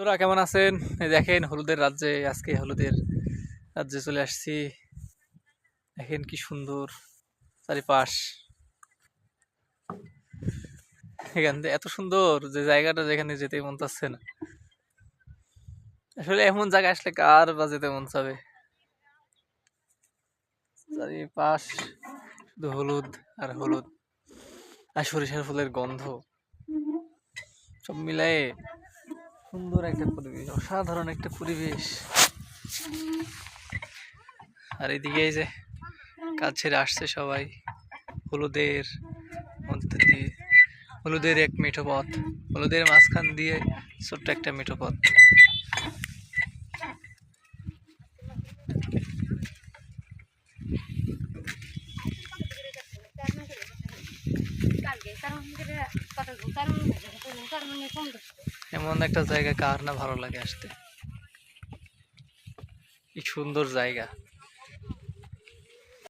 বন্ধুরা কেমন আছেন? এই দেখেন হলুদের রাজ্যে, আজকে হলুদের রাজ্যে চলে আসছি। দেখেন কি সুন্দর চারিপাশ। এখান থেকে এত সুন্দর যে জায়গাটা, যেখানে যেতে মন চাচ্ছে না। আসলে এমন জায়গা আসলে কার বা যেতে মন চাবে। চারিপাশ শুধু হলুদ আর হলুদ, আর সরিষার ফুলের গন্ধ, সব মিলায়ে সুন্দর একটা পরিবেশ, অসাধারণ একটা পরিবেশ। আর এদিকে এই যে কাজ ছেড়ে আসছে সবাই হলুদের মধ্যে দিয়ে। হলুদের এক মিঠো পথ, হলুদের মাঝখান দিয়ে ছোট্ট একটা মিঠো পথ। এমন একটা জায়গা কার না ভালো লাগে আসতে, কি সুন্দর জায়গা।